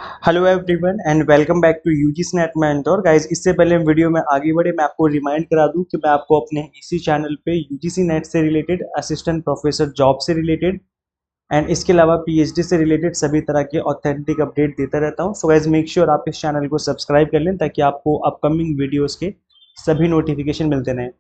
Hello everyone and welcome back to UGC NET mentor guys. इससे पहले हम video में आगे बढ़े, मैं आपको रिमाइंड करा दूं कि मैं आपको अपने इसी चैनल पे यूजीसी नेट से रिलेटेड, असिस्टेंट प्रोफेसर जॉब से रिलेटेड एंड इसके अलावा पीएचडी से रिलेटेड सभी तरह के ऑथेंटिक अपडेट देता रहता हूं। सो गाइस मेक श्योर आप इस चैनल को सब्सक्राइब कर लें ताकि आपको अपकमिंग वीडियोज़ के सभी नोटिफिकेशन मिलते रहें।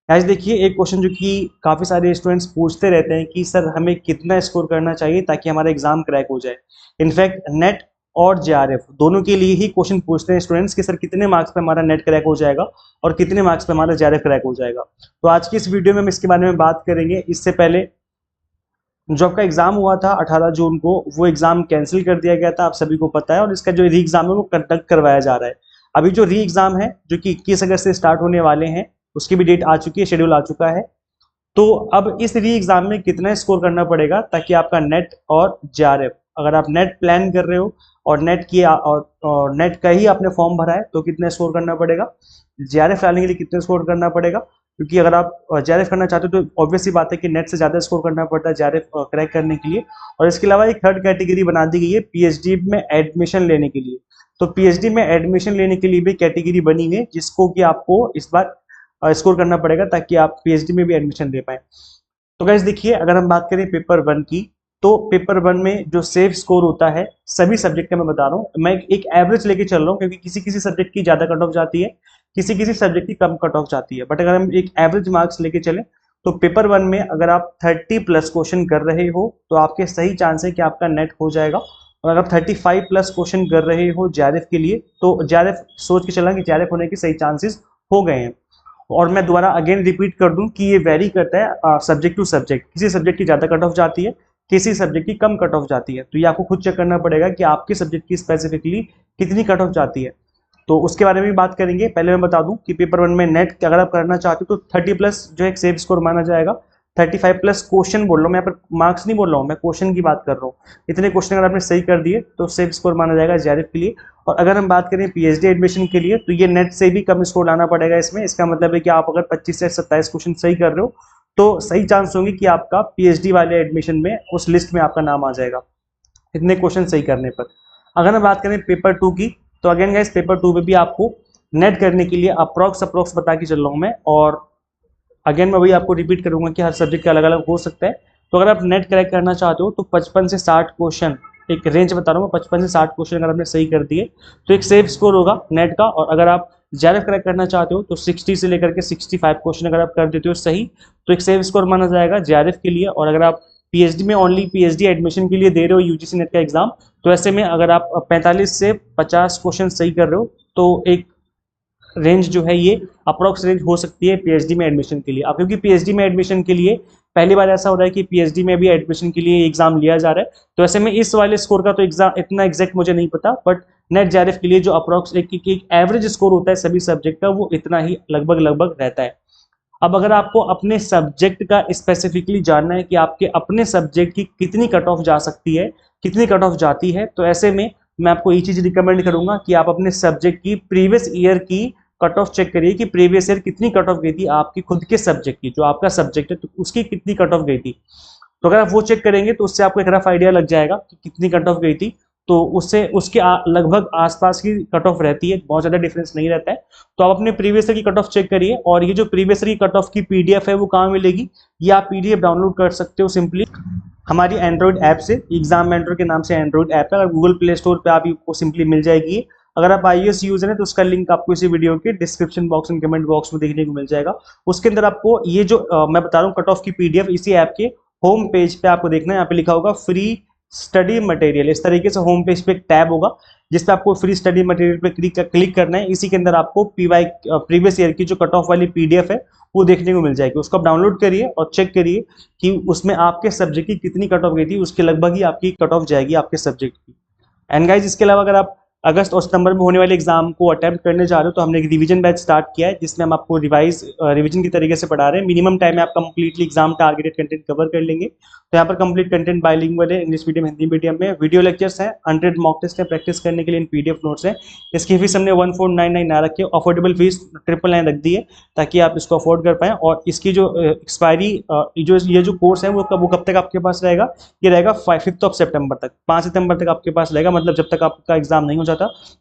गाइस देखिए, एक क्वेश्चन जो कि काफ़ी सारे स्टूडेंट्स पूछते रहते हैं कि सर हमें कितना स्कोर करना चाहिए ताकि हमारा एग्जाम क्रैक हो जाए। इनफैक्ट नेट और जेआरएफ दोनों के लिए ही क्वेश्चन पूछते हैं स्टूडेंट्स कि सर कितने मार्क्स पे हमारा नेट क्रैक हो जाएगा और कितने मार्क्स पे हमारा जेआरएफ क्रैक हो जाएगा। तो आज की इस वीडियो में हम इसके बारे में बात करेंगे। इससे पहले जो आपका एग्जाम हुआ था 18 जून को, वो एग्जाम कैंसिल कर दिया गया था, आप सभी को पता है, और इसका जो री एग्जाम है वो कंडक्ट करवाया जा रहा है। अभी जो री एग्जाम है जो कि 21 अगस्त से स्टार्ट होने वाले हैं, उसकी भी डेट आ चुकी है, शेड्यूल आ चुका है। तो अब इस री एग्जाम में कितना स्कोर करना पड़ेगा ताकि आपका नेट और जेआरएफ, अगर आप नेट प्लान कर रहे हो और नेट किया और नेट का ही आपने फॉर्म भरा है तो कितना स्कोर करना पड़ेगा, जेआरएफ डालने के लिए कितना स्कोर करना पड़ेगा। क्योंकि अगर आप जेआरएफ करना चाहते हो तो ऑब्वियस सी बात है कि नेट से ज़्यादा स्कोर करना पड़ता है जेआरएफ क्रैक करने के लिए। और इसके अलावा एक थर्ड कैटेगरी बना दी गई है पीएचडी में एडमिशन लेने के लिए। तो पीएचडी में एडमिशन लेने के लिए भी कैटेगरी बनी है जिसको कि आपको इस बार स्कोर करना पड़ेगा ताकि आप पीएचडी में भी एडमिशन ले पाए। तो गाइस देखिए, अगर हम बात करें पेपर वन की, तो पेपर वन में जो सेफ स्कोर होता है सभी सब्जेक्ट का, मैं बता रहा हूँ, मैं एक एवरेज लेके चल रहा हूँ क्योंकि किसी किसी सब्जेक्ट की ज्यादा कट ऑफ जाती है, किसी किसी सब्जेक्ट की कम कट ऑफ जाती है। बट अगर हम एक एवरेज मार्क्स लेके चलें तो पेपर वन में अगर आप 30+ क्वेश्चन कर रहे हो तो आपके सही चांस है कि आपका नेट हो जाएगा। और अगर आप 35+ क्वेश्चन कर रहे हो जेआरएफ के लिए तो जेआरएफ सोच के चलना कि जेआरएफ होने के सही चांसेस हो गए हैं। और मैं दोबारा अगेन रिपीट कर दूं कि ये वेरी करता है सब्जेक्ट टू सब्जेक्ट, किसी सब्जेक्ट की ज़्यादा कट ऑफ जाती है, किसी सब्जेक्ट की कम कट ऑफ जाती है। तो ये आपको खुद चेक करना पड़ेगा कि आपके सब्जेक्ट की स्पेसिफिकली कितनी कट ऑफ जाती है। तो उसके बारे में भी बात करेंगे। पहले मैं बता दूं कि पेपर वन में नेट अगर आप करना चाहते हो तो 30+ जो एक सेफ स्कोर माना जाएगा। 35+ क्वेश्चन बोल रहा हूँ मैं, यहाँ पर मार्क्स नहीं बोल रहा हूँ, मैं क्वेश्चन की बात कर रहा हूँ। इतने क्वेश्चन अगर आपने सही कर दिए तो सेफ स्कोर माना जाएगा जेआरएफ के लिए। और अगर हम बात करें पीएचडी एडमिशन के लिए तो ये नेट से भी कम स्कोर लाना पड़ेगा इसमें। इसका मतलब है कि आप अगर 25 से 27 क्वेश्चन सही कर रहे हो तो सही चांस होंगे कि आपका पीएचडी वाले एडमिशन में उस लिस्ट में आपका नाम आ जाएगा इतने क्वेश्चन सही करने पर। अगर हम बात करें पेपर टू की, तो अगेन गाइस पेपर टू में भी आपको नेट करने के लिए अप्रोक्स बता के चल रहा हूँ मैं। और अगेन मैं वही आपको रिपीट करूंगा कि हर सब्जेक्ट का अलग अलग हो सकता है। तो अगर आप नेट क्रैक करना चाहते हो तो 55 से 60 क्वेश्चन, एक रेंज बता रहा हूँ मैं, 55 से 60 क्वेश्चन अगर आपने सही कर दिए तो एक सेफ स्कोर होगा नेट का। और अगर आप जेआरएफ क्रैक करना चाहते हो तो 60 से लेकर के 65 क्वेश्चन अगर आप कर देते हो सही तो एक सेफ स्कोर माना जाएगा जेआरएफ के लिए। और अगर आप पीएचडी में ओनली पीएचडी एडमिशन के लिए दे रहे हो यूजीसी नेट का एग्जाम, तो ऐसे में अगर आप 45 से 50 क्वेश्चन सही कर रहे हो तो एक रेंज जो है ये अप्रोक्स रेंज हो सकती है पीएचडी में एडमिशन के लिए। अब क्योंकि पीएचडी में एडमिशन के लिए पहली बार ऐसा हो रहा है कि पीएचडी में भी एडमिशन के लिए एग्जाम लिया जा रहा है, तो ऐसे में इस वाले स्कोर का तो एग्जाम इतना एग्जैक्ट मुझे नहीं पता, बट नेट जेआरएफ के लिए जो अप्रोक्स एक एवरेज स्कोर होता है सभी सब्जेक्ट का वो इतना ही लगभग लगभग रहता है। अब अगर आपको अपने सब्जेक्ट का स्पेसिफिकली जानना है कि आपके अपने सब्जेक्ट की कितनी कट ऑफ जा सकती है, कितनी कट ऑफ जाती है, तो ऐसे में मैं आपको ये चीज रिकमेंड करूंगा कि आप अपने सब्जेक्ट की प्रीवियस ईयर की कट ऑफ चेक करिए कि प्रीवियस ईयर कितनी कट ऑफ गई थी आपकी खुद के सब्जेक्ट की, जो आपका सब्जेक्ट है तो उसकी कितनी कट ऑफ गई थी। तो अगर आप वो चेक करेंगे तो उससे आपको एक रफ आइडिया लग जाएगा कि कितनी कट ऑफ गई थी। तो उससे उसके लगभग आसपास की कट ऑफ रहती है, बहुत ज़्यादा डिफरेंस नहीं रहता है। तो आप अपने प्रीवियस ईयर की कट ऑफ चेक करिए। और ये जो प्रीवियस ईयर की कट ऑफ की पीडीएफ है वो कहाँ मिलेगी, ये आप पीडीएफ डाउनलोड कर सकते हो सिंपली हमारी एंड्रॉइड ऐप से। एग्जाम मेंटर के नाम से एंड्रॉइड ऐप है, अगर गूगल प्ले स्टोर पे आप आपको सिंपली मिल जाएगी। अगर आप iOS यूजर हैं तो उसका लिंक आपको इसी वीडियो के description box and comment box में देखने को मिल जाएगा। उसके अंदर आपको ये जो मैं बता रहा हूँ कट ऑफ की पीडीएफ इसी ऐप के होम पेज पे आपको देखना है। यहाँ पे लिखा होगा फ्री स्टडी मटेरियल, इस तरीके से होम पेज पे एक टैब होगा जिसपे आपको फ्री स्टडी मटेरियल पे क्लिक करना है। इसी के अंदर आपको प्रीवियस ईयर की जो कट ऑफ वाली पीडीएफ है वो देखने को मिल जाएगी। उसको आप डाउनलोड करिए और चेक करिए कि उसमें आपके सब्जेक्ट की कितनी कट ऑफ गई थी, उसके लगभग ही आपकी कट ऑफ जाएगी आपके सब्जेक्ट की। एंड गाइज इसके अलावा अगर आप अगस्त और सितंबर में होने वाले एग्जाम को अटेम्प्ट करने जा रहे हो तो हमने एक रिवीजन बैच स्टार्ट किया है, जिसमें हम आपको रिवीजन की तरीके से पढ़ा रहे हैं। मिनिमम टाइम में आप completely exam targeted content cover कर लेंगे। तो यहाँ पर कंप्लीट कंटेंट बाइलिंगुअल है, इंग्लिश मीडियम हिंदी मीडियम में। वीडियो लेक्चर्स हैं, 100 मॉक टेस्ट है प्रैक्टिस करने के लिए, इन पीडीएफ नोट्स हैं। इसकी फीस हमने 1499 ना रखी है, अफोर्डेबल फीस 999 रख दी है ताकि आप इसको अफोर्ड कर पाएं। और इसकी जो एक्सपायरी जो ये जो कोर्स है वो कब तक आपके पास रहेगा, ये रहेगा 5 सितंबर तक, 5 सितंबर तक आपके पास रहेगा। मतलब जब तक आपका एग्जाम नहीं हो जाता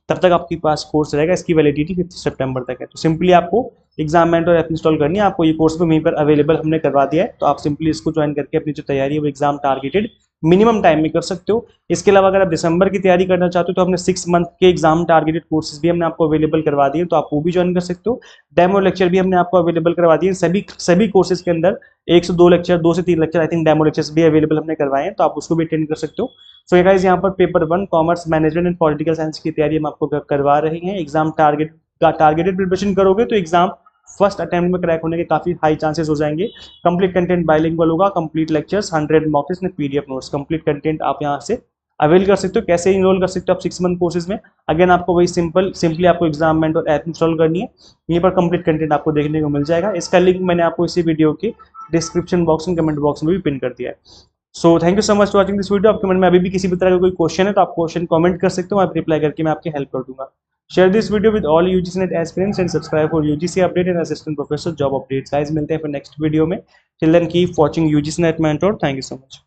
तब तक आपके पास कोर्स रहेगा। इसकी वैलिडिटी 5 सितंबर तक है। तो सिंपली आपको एग्जाम मेंटर ऐप इंस्टॉल करनी है, आपको ये कोर्स भी वहीं पर अवेलेबल हमने करवा दिया है। तो आप सिंपली इसको ज्वाइन करके अपनी जो तैयारी है वो एग्जाम टारगेटेड मिनिमम टाइम में कर सकते हो। इसके अलावा अगर आप दिसंबर की तैयारी करना चाहते हो तो हमने 6 मंथ के एग्जाम टारगेटेड कोर्सेज भी हमने आपको अवेलेबल करवा दिए, तो आप वो भी ज्वाइन कर सकते हो। डेमो लेक्चर भी हमने आपको अवेलेबल करवा दिए। सभी कोर्सेज के अंदर 1 से 2 लेक्चर, 2 से 3 lecture I think demo lectures भी अवेलेबल हमने करवाए हैं, तो आप उसको भी अटेंड कर सकते हो। सो गाइस, यहाँ पर paper 1 commerce management and political science की तैयारी हम आपको करवा रहे हैं। एग्जाम टारगेटेड प्रिपरेशन करोगे तो एग्जाम फर्स्ट अटेम्प्ट में क्रैक होने के काफी हाई चांसेस हो जाएंगे। कंप्लीट कंटेंट बाइलिंगुअल होगा, complete lectures, 100 mock test and PDF notes, complete content आप यहाँ से अवेल कर सकते हो। कैसे इनरोल कर सकते हो आप 6 मंथ कोर्सेज में? अगेन आपको वही सिंपली आपको एग्जाम मेंटर ऐप इंस्टॉल करनी है। यहीं पर कंप्लीट कंटेंट आपको देखने को मिल जाएगा। इसका लिंक मैंने आपको इसी वीडियो के description box and comment box में भी पिन कर दिया है। So thank you so much for watching this video. आपके मन में अभी भी किसी भी तरह का कोई क्वेश्चन है तो आप क्वेश्चन कमेंट कर सकते हो, आप रिप्लाई करके मैं आपकी हेल्प कर दूंगा। Share this video with all UGC NET aspirants and subscribe for UGC update and assistant professor job updates. Guys, मिलते हैं फिर नेक्स्ट वीडियो में। Till then keep watching UGC NET mentor. Thank you so much.